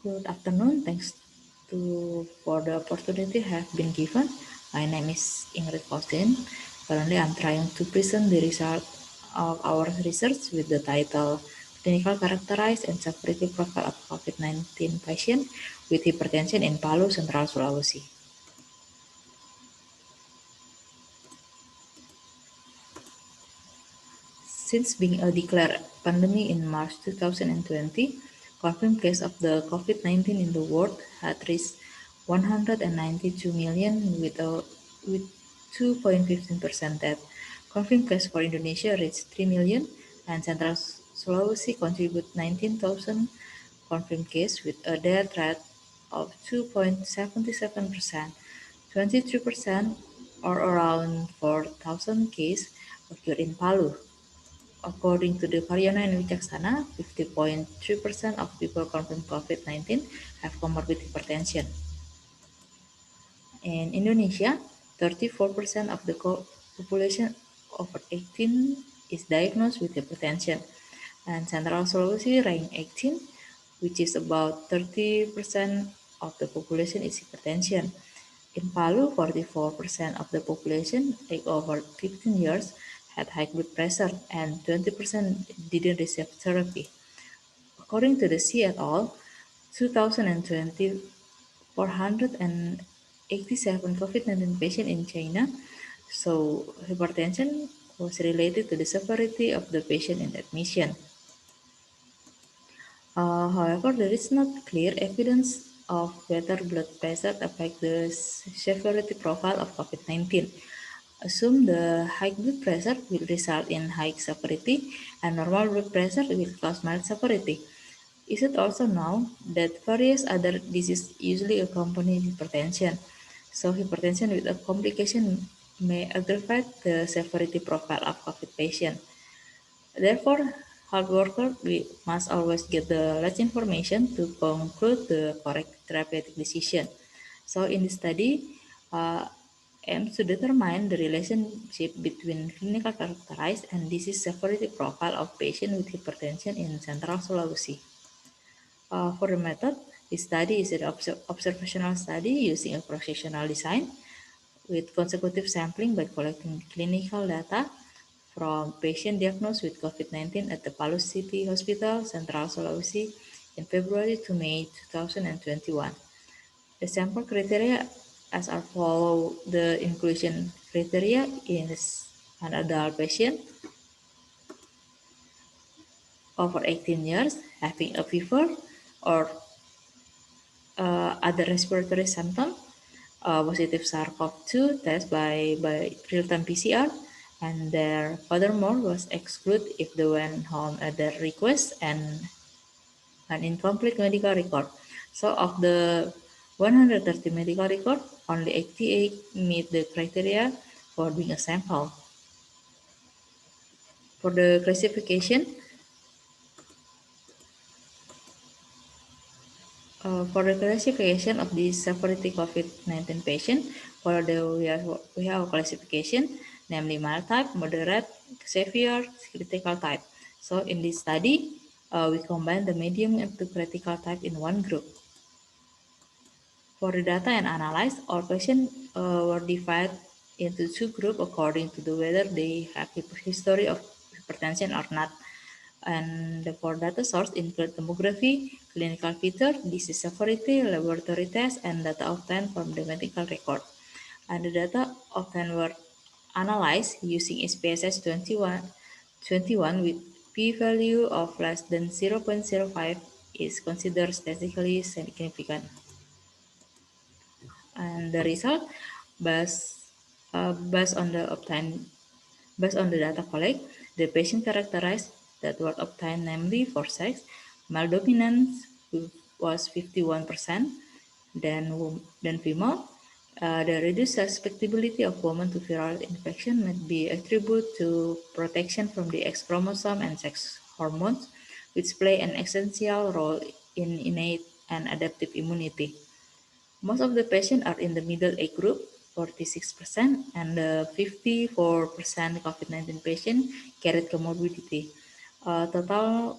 Good afternoon. Thanks for the opportunity have been given. My name is Ingrid Faustin. Currently, I'm trying to present the result of our research with the title Clinical Characterized and Severity Profile of COVID-19 Patient with Hypertension in Palu, Central Sulawesi. Since being a declared pandemic in March 2020, confirmed cases of the COVID-19 in the world had reached 192 million with 2.15% death. Confirmed cases for Indonesia reached 3 million and Central Sulawesi contribute 19,000 confirmed cases with a death rate of 2.77%. 23% or around 4,000 cases occurred in Palu. According to the Variono and Wicaksana, 50.3% of people confirmed COVID-19 have comorbid hypertension. In Indonesia, 34% of the population over 18 is diagnosed with hypertension, and Central Sulawesi ranked 18, which is about 30% of the population is hypertension. In Palu, 44% of the population aged over 15 years had high blood pressure and 20% didn't receive therapy. According to the C et al., 2020, 487 COVID-19 patients in China, so hypertension was related to the severity of the patient in admission. However, there is not clear evidence of whether blood pressure affects the severity profile of COVID-19. Assume the high blood pressure will result in high severity and normal blood pressure will cause mild severity. Is it also known that various other diseases usually accompany hypertension? So hypertension with a complication may aggravate the severity profile of COVID patient. Therefore, health workers we must always get the latest information to conclude the correct therapeutic decision. So in this study, aims to determine the relationship between clinical characterized and disease severity profile of patients with hypertension in Central Sulawesi. For the method, this study is an observational study using a cross-sectional design with consecutive sampling by collecting clinical data from patient diagnosed with COVID-19 at the Palu City Hospital, Central Sulawesi in February to May 2021. The sample criteria as are follow. The inclusion criteria is an adult patient over 18 years having a fever or other respiratory symptom, positive SARS-CoV-2 test by real-time PCR, and there furthermore was excluded if they went home at their request and an incomplete medical record. So of the 130 medical record, only 88 meet the criteria for being a sample. For the classification, of the severity COVID-19 patient, we have a classification, namely mild type, moderate, severe, critical type. So in this study, we combine the medium and the critical type in one group. For the data and analyze, all patients were divided into two groups according to the whether they have history of hypertension or not. And for data source include demography, clinical feature, disease severity, laboratory tests, and data obtained from the medical record. And the data obtained were analyzed using SPSS 21 with p-value of less than 0.05 is considered statistically significant. And the result based based on the obtained based on the data collect, the patient characterized that were obtained, namely for sex, male dominance was 51%, then female. The reduced susceptibility of women to viral infection might be attributed to protection from the X chromosome and sex hormones, which play an essential role in innate and adaptive immunity. Most of the patients are in the middle age group, 46%, and 54% COVID-19 patients carried comorbidity. Total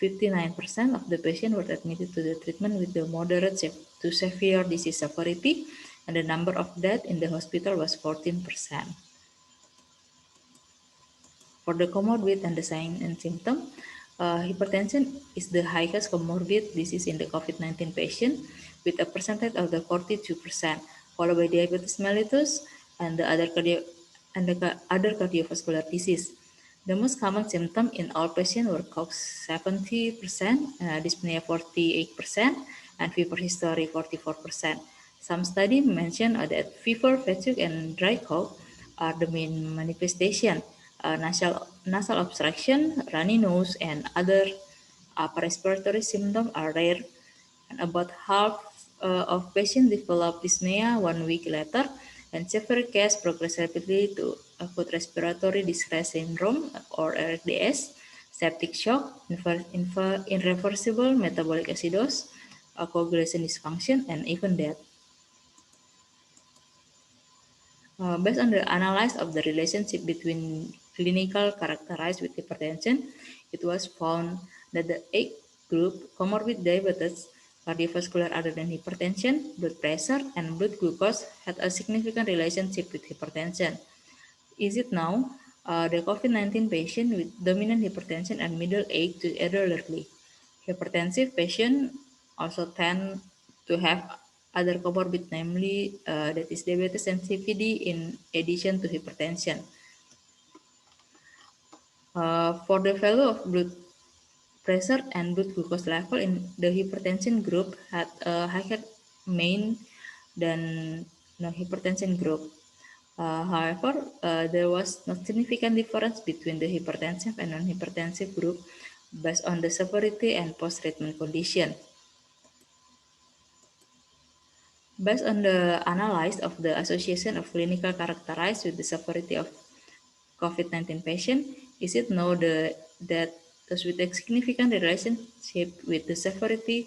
59% of the patients were admitted to the treatment with the moderate to severe disease severity, and the number of deaths in the hospital was 14%. For the comorbid and the sign and symptom, hypertension is the highest comorbid disease in the COVID-19 patient with a percentage of the 42%, followed by diabetes mellitus and the other cardiovascular disease. The most common symptom in all patients were cough 70%, dyspnea 48%, and fever history 44%. Some studies mention that fever, fatigue, and dry cough are the main manifestation. Nasal obstruction, runny nose, and other upper respiratory symptoms are rare, and about half of patients develop dyspnea 1 week later, and severe cases progress rapidly to acute respiratory distress syndrome or RDS, septic shock, irreversible metabolic acidosis, coagulation dysfunction, and even death. Based on the analysis of the relationship between clinical characterized with hypertension, it was found that the age group comorbid diabetes, cardiovascular other than hypertension, blood pressure, and blood glucose had a significant relationship with hypertension. Is it now? The COVID-19 patient with dominant hypertension and middle age to elderly. Hypertensive patients also tend to have other comorbid, namely that is diabetes and CVD in addition to hypertension. For the value of blood pressure and blood glucose level in the hypertension group had a higher mean than non-hypertension group. However, there was no significant difference between the hypertensive and non-hypertensive group based on the severity and post-treatment condition. Based on the analysis of the association of clinical characterized with the severity of COVID-19 patient, is it known that those with a significant relationship with the severity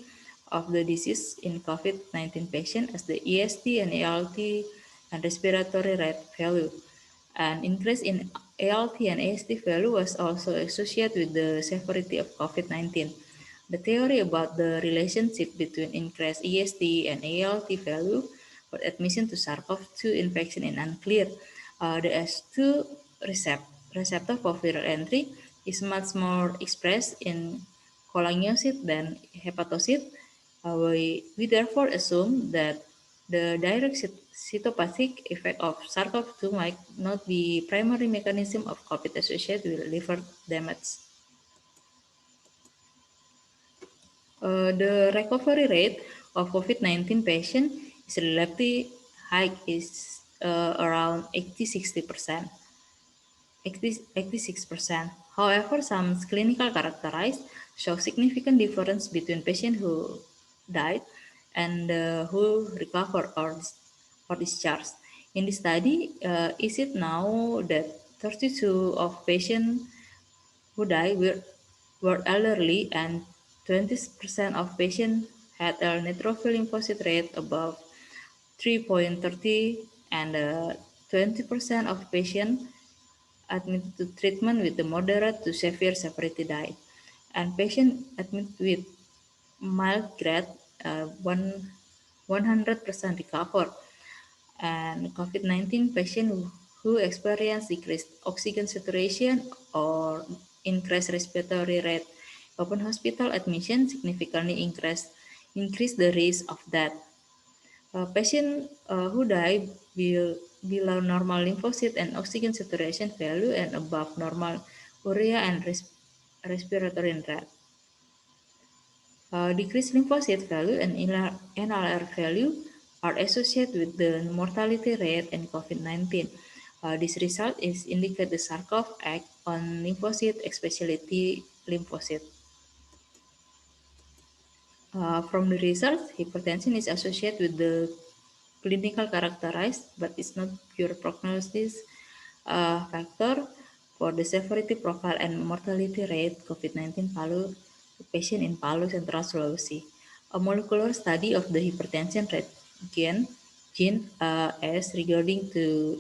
of the disease in COVID-19 patient as the EST and ALT and respiratory rate value. An increase in ALT and AST value was also associated with the severity of COVID-19. The theory about the relationship between increased EST and ALT value for admission to SARS-CoV-2 infection is unclear. The S2 receptor for viral entry is much more expressed in cholangiocyte than hepatocyte. We therefore assume that the direct cytopathic effect of SARS-CoV-2 might not be primary mechanism of COVID associated with liver damage. The recovery rate of COVID-19 patient is relatively high, is around 80-60%. 86%. However, some clinical characterized show significant difference between patients who died and who recovered or discharged. In this study, is it now that 32 of patients who died were elderly and 20% of patients had a neutrophil lymphocyte rate above 3.30 and 20% of patients admitted to treatment with the moderate to severe severity diet, and patients admitted with mild grade 100% recover, and COVID-19 patients who experience decreased oxygen saturation or increased respiratory rate open hospital admission significantly increase the risk of death. Patients who die below normal lymphocyte and oxygen saturation value and above normal urea and respiratory rate. Decreased lymphocyte value and NLR value are associated with the mortality rate in COVID-19. This result is indicate the SARS-CoV act on lymphocyte, especially T lymphocyte. From the results, hypertension is associated with the clinical characterized, but it's not pure prognosis factor for the severity profile and mortality rate COVID-19 Palu patient in Palu, Central Sulawesi. A molecular study of the hypertension rate gene as regarding the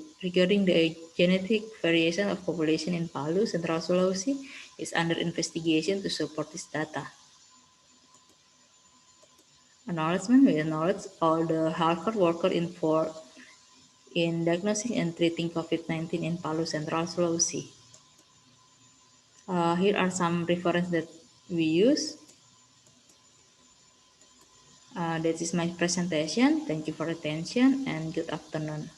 genetic variation of population in Palu, Central Sulawesi is under investigation to support this data. Acknowledgement: we acknowledge all the healthcare workers involved in diagnosing and treating COVID-19 in Palu Central, Sulawesi. Here are some references that we use. That is my presentation. Thank you for attention and good afternoon.